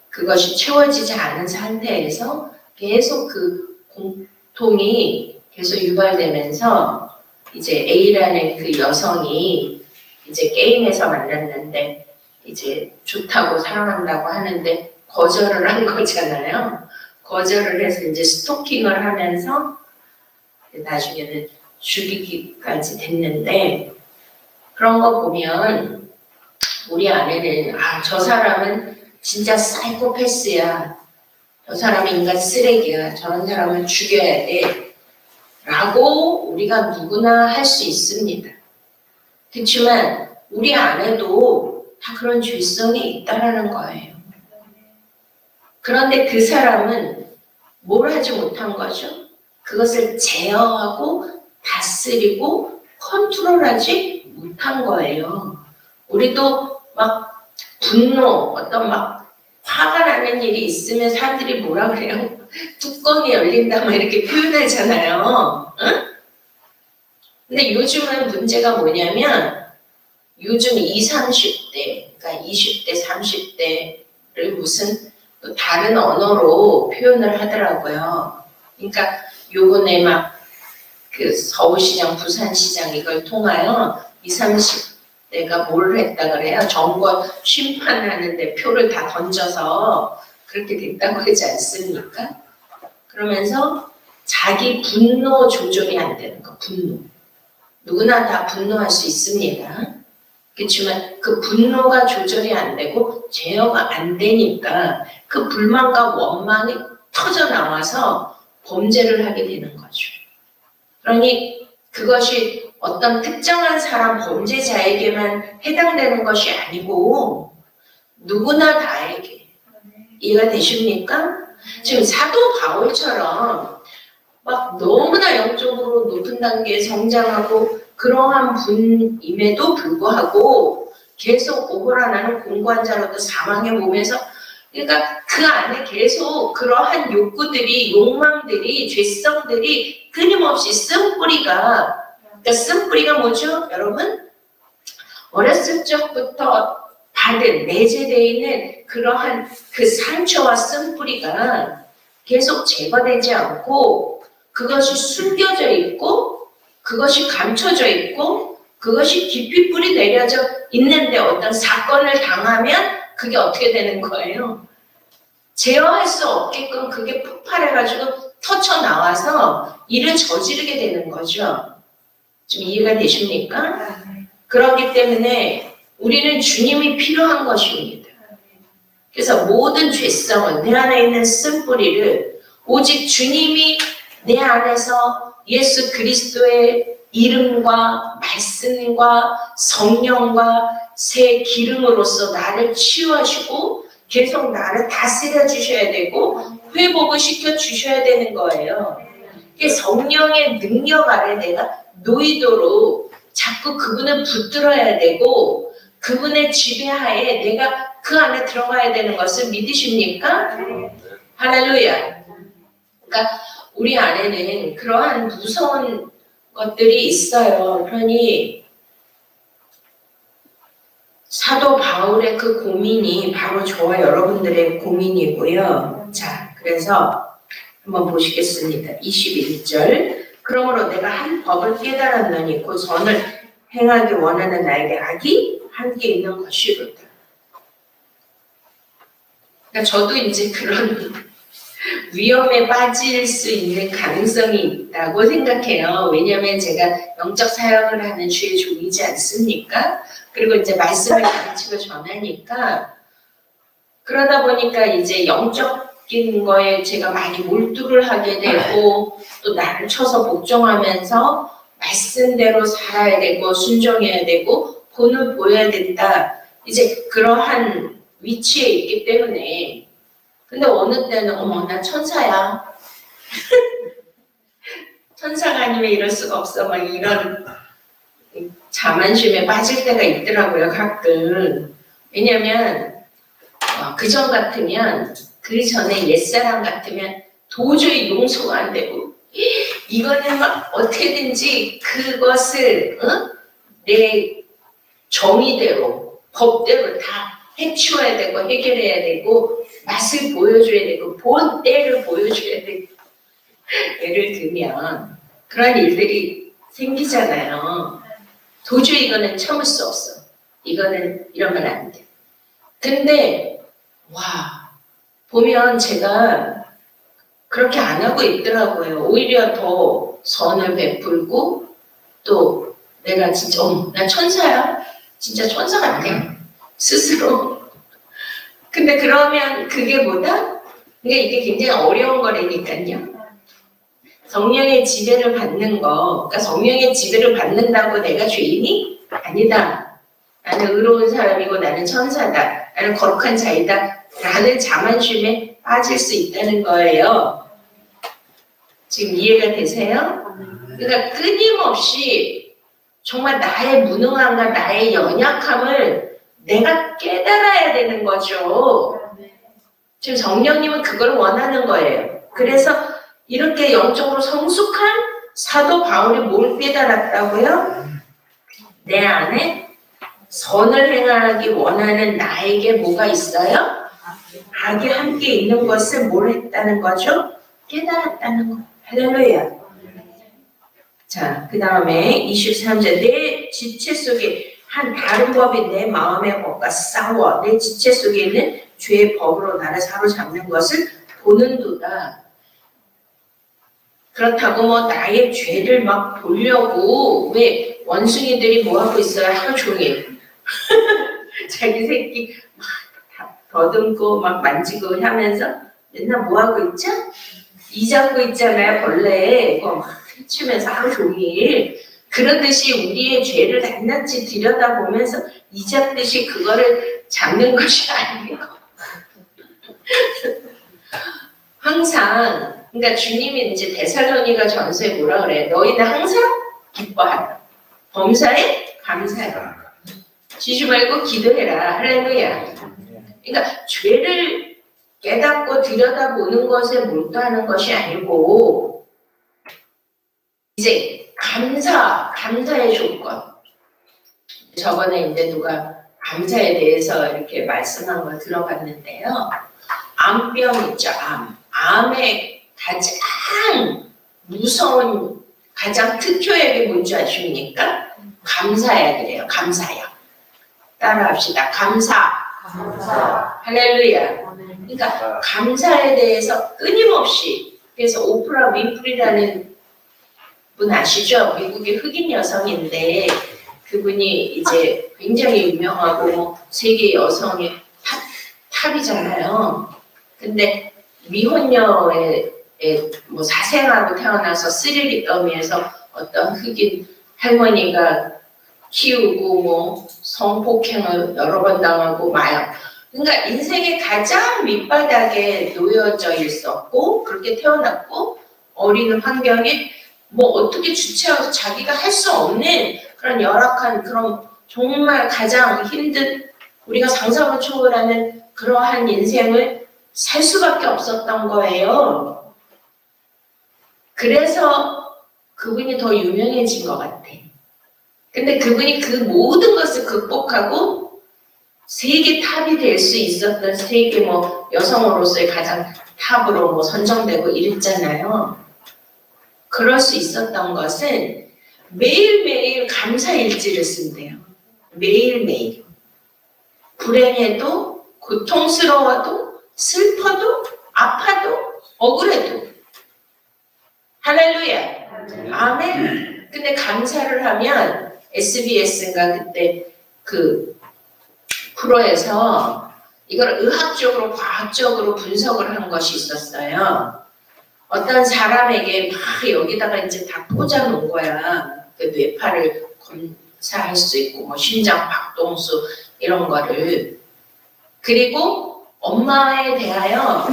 그것이 채워지지 않은 상태에서 계속 그 공통이 계속 유발되면서 이제 A라는 그 여성이 이제 게임에서 만났는데 이제 좋다고 사랑한다고 하는데 거절을 한 거잖아요. 거절을 해서 이제 스토킹을 하면서 나중에는 죽이기까지 됐는데 그런 거 보면 우리 안에는 저 사람은 진짜 사이코패스야. 저 사람은 인간 쓰레기야. 저런 사람은 죽여야 돼. 라고 우리가 누구나 할 수 있습니다. 그렇지만 우리 안에도 다 그런 죄성이 있다라는 거예요. 그런데 그 사람은 뭘 하지 못한 거죠? 그것을 제어하고 다스리고 컨트롤하지 못한 거예요. 우리도 막 분노, 어떤 막 화가 나는 일이 있으면 사람들이 뭐라 그래요? 뚜껑이 열린다 막 이렇게 표현하잖아요. 응? 근데 요즘은 문제가 뭐냐면 요즘 20, 30대, 그러니까 20대, 30대를 무슨 또 다른 언어로 표현을 하더라고요. 그러니까 요번에 막 그 서울시장, 부산시장 이걸 통하여 20, 30대가 뭘 했다 그래요? 정권 심판하는데 표를 다 던져서 그렇게 됐다고 하지 않습니까? 그러면서 자기 분노 조절이 안 되는 거, 분노. 누구나 다 분노할 수 있습니다. 그렇지만 그 분노가 조절이 안 되고 제어가 안 되니까 그 불만과 원망이 터져 나와서 범죄를 하게 되는 거죠. 그러니 그것이 어떤 특정한 사람 범죄자에게만 해당되는 것이 아니고 누구나 다에게. 이해가 되십니까? 지금 사도 바울처럼 막 너무나 영적으로 높은 단계에 성장하고 그러한 분임에도 불구하고 계속 오호라 나는 공고한 자로도 사망의 몸에서 그러니까 그 안에 계속 그러한 욕구들이 욕망들이 죄성들이 끊임없이 쓴뿌리가 그러니까 쓴뿌리가 뭐죠? 여러분? 어렸을 적부터 받은 내재되어 있는 그러한 그 상처와 쓴뿌리가 계속 제거되지 않고 그것이 숨겨져 있고 그것이 감춰져 있고 그것이 깊이 뿌리 내려져 있는데 어떤 사건을 당하면 그게 어떻게 되는 거예요? 제어할 수 없게끔 그게 폭발해가지고 터쳐나와서 일을 저지르게 되는 거죠. 좀 이해가 되십니까? 그렇기 때문에 우리는 주님이 필요한 것입니다. 그래서 모든 죄성은 내 안에 있는 쓴뿌리를 오직 주님이 내 안에서 예수 그리스도의 이름과 말씀과 성령과 새 기름으로써 나를 치유하시고 계속 나를 다스려 주셔야 되고 회복을 시켜 주셔야 되는 거예요. 성령의 능력 아래 내가 놓이도록 자꾸 그분을 붙들어야 되고 그분의 지배하에 내가 그 안에 들어가야 되는 것을 믿으십니까? 할렐루야. 그러니까 우리 안에는 그러한 무서운 것들이 있어요. 그러니 사도 바울의 그 고민이 바로 저와 여러분들의 고민이고요. 자, 그래서 한번 보시겠습니다. 21절. 그러므로 내가 한 법을 깨달았느니 그 선을 행하기 원하는 나에게 악이 한계 있는 것이로다. 그러니까 저도 이제 그런 위험에 빠질 수 있는 가능성이 있다고 생각해요. 왜냐하면 제가 영적 사역을 하는 주의 종이지 않습니까? 그리고 이제 말씀을 가르치고 전하니까 그러다 보니까 이제 영적인 거에 제가 많이 몰두를 하게 되고 또 나를 쳐서 복종하면서 말씀대로 살아야 되고 순종해야 되고 본을 보여야 된다. 이제 그러한 위치에 있기 때문에 근데 어느 때는 어머 나 천사야. 천사가 아니면 이럴 수가 없어 막 이런 자만심에 빠질 때가 있더라고요, 가끔. 왜냐면 그전 같으면, 그 전에 옛사람 같으면 도저히 용서가 안 되고, 이거는 막 어떻게든지 그것을 내 정의대로, 법대로 다 해치워야 되고 해결해야 되고 맛을 보여줘야 되고 본때를 보여줘야 되고 예를 들면 그런 일들이 생기잖아요. 도저히 이거는 참을 수 없어. 이거는 이러면 안 돼. 근데 와 보면 제가 그렇게 안 하고 있더라고요. 오히려 더 선을 베풀고 또 내가 진짜 난 천사야. 진짜 천사 같아. 스스로. 근데 그러면 그게 뭐다? 그러니까 이게 굉장히 어려운 거라니까요. 성령의 지배를 받는 거. 그러니까 성령의 지배를 받는다고 내가 죄인이? 아니다. 나는 의로운 사람이고 나는 천사다. 나는 거룩한 자이다. 라는 자만심에 빠질 수 있다는 거예요. 지금 이해가 되세요? 그러니까 끊임없이 정말 나의 무능함과 나의 연약함을 내가 깨달아야 되는 거죠. 지금 성령님은 그걸 원하는 거예요. 그래서 이렇게 영적으로 성숙한 사도 바울이 뭘 깨달았다고요? 내 안에 선을 행하기 원하는 나에게 뭐가 있어요? 악이 함께 있는 것을 뭘 했다는 거죠? 깨달았다는 거. 할렐루야. 자, 그 다음에 23절. 내 지체 속에 한 다른 법이 내 마음의 법과 싸워 내 지체 속에 있는 죄의 법으로 나를 사로잡는 것을 보는도다. 그렇다고 뭐 나의 죄를 막 보려고 왜 원숭이들이 뭐 하고 있어요? 하루 종일 자기 새끼 막 더듬고 막 만지고 하면서 맨날 뭐 하고 있죠? 이 잡고 있잖아요. 벌레 이거 막 헤치면서 하루 종일. 그러듯이 우리의 죄를 낱낱이 들여다보면서 이 잡듯이 그거를 잡는 것이 아니고 항상 그러니까 주님이 이제 데살로니가 전서에 뭐라 그래? 너희는 항상 기뻐하라. 범사에 감사해라. 지지 말고 기도해라. 할렐루야. 그러니까 죄를 깨닫고 들여다보는 것에 몰두하는 것이 아니고 이제 감사의 조건. 저번에 이제 누가 감사에 대해서 이렇게 말씀한 걸 들어봤는데요. 암병 있죠, 암. 암의 가장 무서운, 가장 특효약이 뭔지 아십니까? 감사약이래요, 감사약. 따라합시다. 감사. 할렐루야. 그러니까 감사에 대해서 끊임없이, 그래서 오프라 윈프리라는 분 아시죠? 미국의 흑인 여성인데 그분이 이제 굉장히 유명하고 뭐 세계 여성의 탑이잖아요. 근데 미혼녀의 뭐 사생아로 태어나서 스릴이 더미에서 어떤 흑인 할머니가 키우고 뭐 성폭행을 여러 번 당하고 마약. 그러니까 인생의 가장 밑바닥에 놓여져 있었고 그렇게 태어났고 어린 환경에 뭐 어떻게 주체해서 자기가 할 수 없는 그런 열악한 그런 정말 가장 힘든 우리가 상상을 초월하는 그러한 인생을 살 수밖에 없었던 거예요. 그래서 그분이 더 유명해진 것 같아. 근데 그분이 그 모든 것을 극복하고 세계 탑이 될 수 있었던 세계 뭐 여성으로서의 가장 탑으로 뭐 선정되고 이랬잖아요. 그럴 수 있었던 것은 매일매일 감사일지를 쓴대요. 매일매일. 불행해도 고통스러워도 슬퍼도 아파도 억울해도 할렐루야. 아멘. 근데 감사를 하면 SBS가 그때 그 프로에서 이걸 의학적으로 과학적으로 분석을 한 것이 있었어요. 어떤 사람에게 막 여기다가 이제 다 꽂아놓은 거야. 그 뇌파를 검사할 수 있고 뭐 심장 박동수 이런 거를. 그리고 엄마에 대하여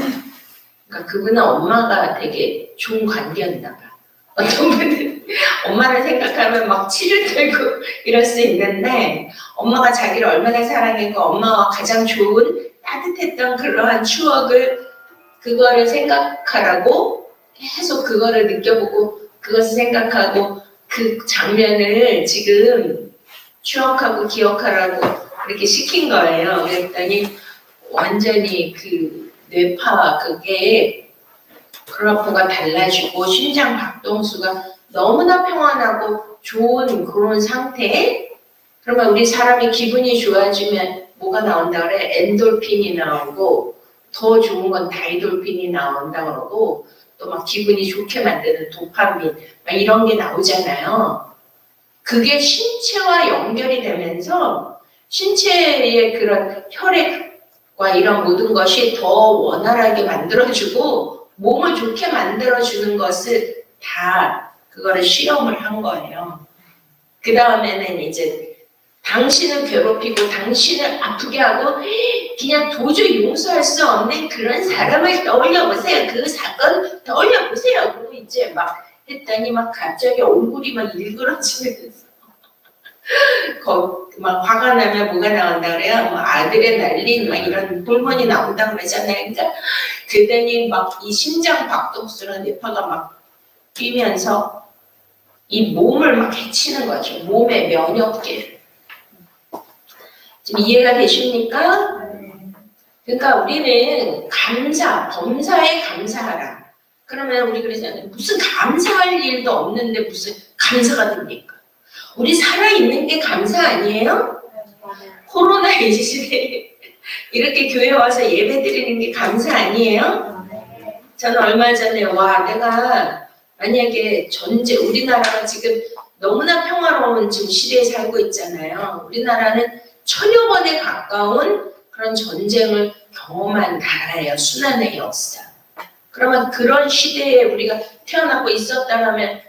그러니까 그분은 엄마가 되게 좋은 관계였나 봐. 어떤 분은 엄마를 생각하면 막 치를 들고 이럴 수 있는데 엄마가 자기를 얼마나 사랑했고 엄마와 가장 좋은 따뜻했던 그러한 추억을 그거를 생각하라고 계속 그거를 느껴보고 그것을 생각하고 그 장면을 지금 추억하고 기억하라고 이렇게 시킨 거예요. 그랬더니 완전히 그 뇌파 그게 그래프가 달라지고 심장 박동수가 너무나 평안하고 좋은 그런 상태. 그러면 우리 사람이 기분이 좋아지면 뭐가 나온다 그래? 엔돌핀이 나오고 더 좋은 건 다이돌핀이 나온다 그러고 또 막 기분이 좋게 만드는 도파민 막 이런 게 나오잖아요. 그게 신체와 연결이 되면서 신체의 그런 혈액과 이런 모든 것이 더 원활하게 만들어주고 몸을 좋게 만들어주는 것을 다 그거를 실험을 한 거예요. 그 다음에는 이제 당신을 괴롭히고 당신을 아프게 하고 그냥 도저히 용서할 수 없는 그런 사람을 떠올려보세요. 그 사건 떠올려보세요. 그리고 이제 막 했더니 막 갑자기 얼굴이 막 일그러지면서 막 화가 나면 뭐가 나온다 그래요? 뭐 아드레날린 막 이런 호르몬이 나온다 그러잖아요. 그러니까 그랬더니 막 이 심장 박동수랑 뇌파가 막 뛰면서 이 몸을 막 해치는 거죠. 몸의 면역계를. 지금 이해가 되십니까? 그러니까 우리는 감사, 범사에 감사하라. 그러면 우리 그러잖아요. 무슨 감사할 일도 없는데 무슨 감사가 됩니까? 우리 살아있는 게 감사 아니에요? 코로나19 시대에 이렇게 교회 와서 예배 드리는 게 감사 아니에요? 저는 얼마 전에 와 내가 만약에 우리나라가 지금 너무나 평화로운 지금 시대에 살고 있잖아요. 우리나라는 1000여 번에 가까운 그런 전쟁을 경험한 나라예요. 순환의 역사. 그러면 그런 시대에 우리가 태어나고 있었다면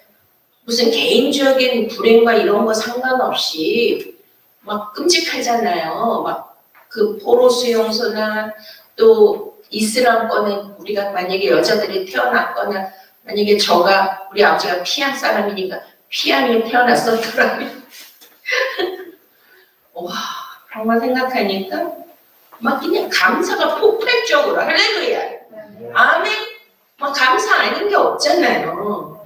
무슨 개인적인 불행과 이런 거 상관없이 막 끔찍하잖아요. 막 그 포로 수용소나 또 이슬람권에 우리가 만약에 여자들이 태어났거나 만약에 우리 아버지가 피안 사람이니까 피안에 태어났었더라면 와 그런 거 생각하니까 막 그냥 감사가 폭발적으로 할렐루야 아멘 막 감사 아닌 게 없잖아요.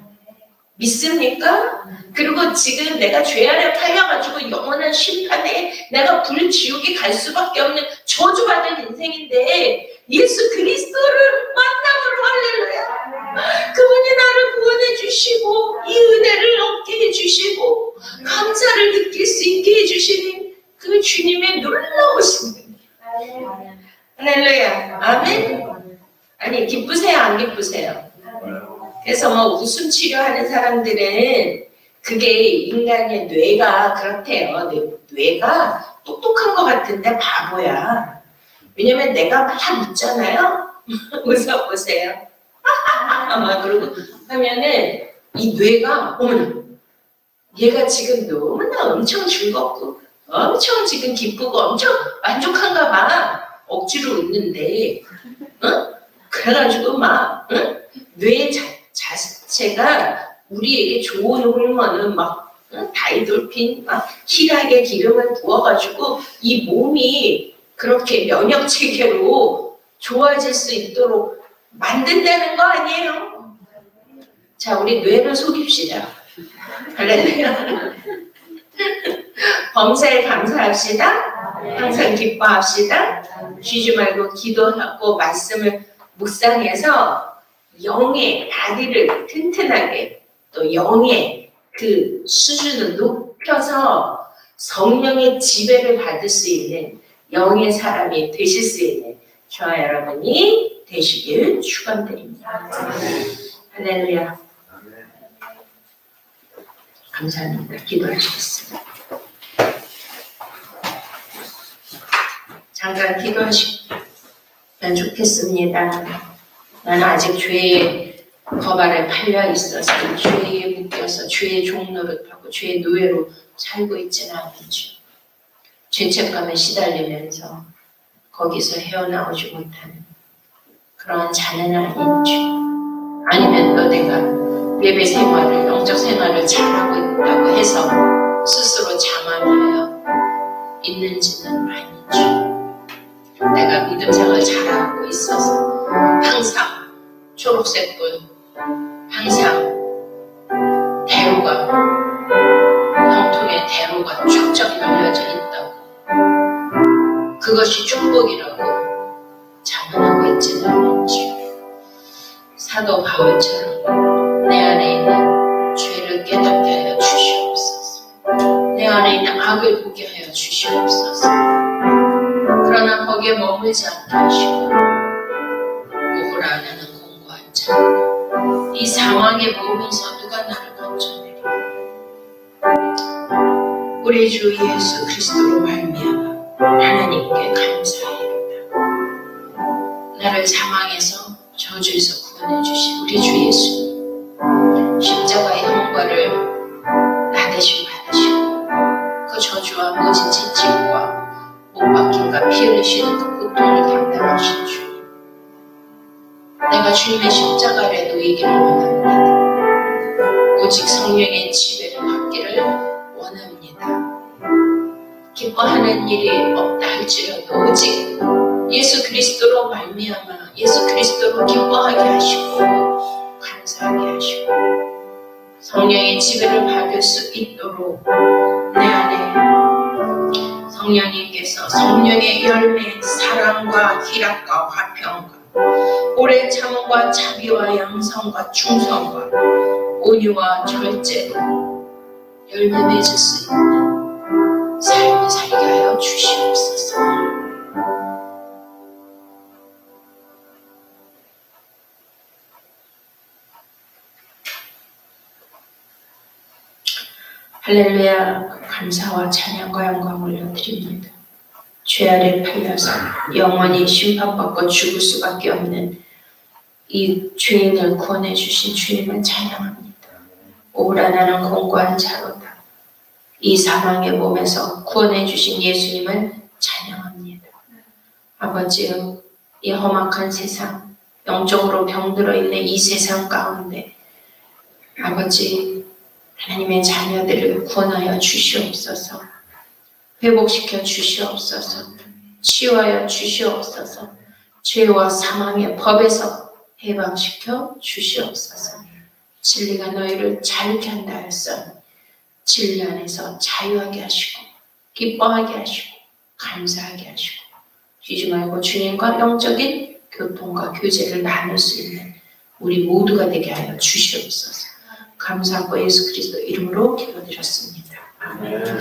믿습니까? 그리고 지금 내가 죄 아래 팔려가지고 영원한 심판에 내가 불지옥에 갈 수밖에 없는 저주받은 인생인데 예수 그리스도를 만남으로 할렐루야 그분이 나를 구원해 주시고 이 은혜를 얻게 해주시고 감사를 느낄 수 있게 해주시는 그 주님의 놀라우신 은혜 할렐루야 아멘. 아니 기쁘세요 안 기쁘세요? 그래서 뭐 웃음 치료하는 사람들은 그게 인간의 뇌가 그렇대요. 뇌가 똑똑한 것 같은데 바보야. 왜냐면 내가 막 웃잖아요. 웃어보세요. 막 그러고 하면은 이 뇌가 어머나 얘가 지금 너무나 엄청 즐겁고 엄청 지금 기쁘고 엄청 만족한가 봐. 억지로 웃는데 그래가지고 막 뇌 자체가 우리에게 좋은 호르몬은 막 다이돌핀, 막 희락의 기름을 부어가지고 이 몸이 그렇게 면역 체계로 좋아질 수 있도록 만든다는 거 아니에요? 자, 우리 뇌를 속입시다. 할렐루야. 범사에 감사합시다. 항상 기뻐합시다. 쉬지 말고 기도하고 말씀을 묵상해서 영의 다리를 튼튼하게 또 영의 그 수준을 높여서 성령의 지배를 받을 수 있는 영의 사람이 되실 수 있는 저와 여러분이 되시길 축원드립니다. 할렐루야. 감사합니다. 기도하시겠습니다. 잠깐 기도하시면 좋겠습니다. 나는 아직 죄의 법 아래 팔려 있어서 죄에 묶여서 죄의 종노릇하고 죄의 노예로 살고 있지는 않은지 죄책감에 시달리면서 거기서 헤어나오지 못하는 그런 자는 아닌지 아니면 또 내가 예배 생활을, 영적 생활을 잘하고 있다고 해서 스스로 자만하여 있는지는 아니죠. 내가 믿음 생활 잘하고 있어서 항상 초록색불, 항상 대로가, 형통의 대로가 쭉쭉 열려져 있다고, 그것이 축복이라고 자만하고 있지는 않죠. 사도 바울처럼 내 안에 있는 죄를 깨닫게 하여 주시옵소서. 내 안에 있는 악을 보게 하여 주시옵소서. 그러나 거기에 머물지 않게 하시고 오호라 나는 공고한 자, 이 상황에 보면서 누가 나를 건져내리. 우리 주 예수 그리스도로 말미암아 하나님께 감사합니다. 나를 상황에서 저주에서 구원해 주신 우리 주 예수님, 십자가의 형벌을 나 대신 받으시고 그 저주와 모진 채찍과 못 박힘과 피 흘리시는 그 고통을 감당하신 주님, 내가 주님의 십자가 아래 놓이기를 원합니다. 오직 성령의 지배를 받기를 원합니다. 기뻐하는 일이 없다 할지라도 오직 예수 그리스도로 말미암아 예수 그리스도로 기뻐하게 하시고 감사하게 하시고 성령의 지배를 받을 수 있도록 내 안에 성령님께서 성령의 열매, 사랑과 희락과 화평과 오래 참과 자비와 양성과 충성과 온유와 절제로 열매 맺을 수 있는 삶을 살게 하여 주시옵소서. 할렐루야. 감사와 찬양과 영광 올려드립니다. 죄 아래 팔려서 영원히 심판받고 죽을 수밖에 없는 이 죄인을 구원해 주신 주님을 찬양합니다. 오라 나는 공고한 자로다. 이 사망의 몸에서 구원해 주신 예수님을 찬양합니다. 아버지여, 이 험악한 세상, 영적으로 병들어 있는 이 세상 가운데 아버지, 하나님의 자녀들을 구원하여 주시옵소서. 회복시켜 주시옵소서. 치유하여 주시옵소서. 죄와 사망의 법에서 해방시켜 주시옵소서. 진리가 너희를 자유케 한다 할선 진리 안에서 자유하게 하시고 기뻐하게 하시고 감사하게 하시고 쉬지 말고 주님과 영적인 교통과 교제를 나눌 수 있는 우리 모두가 되게 하여 주시옵소서. 감사하고 예수 그리스도 이름으로 기도드렸습니다. 아멘.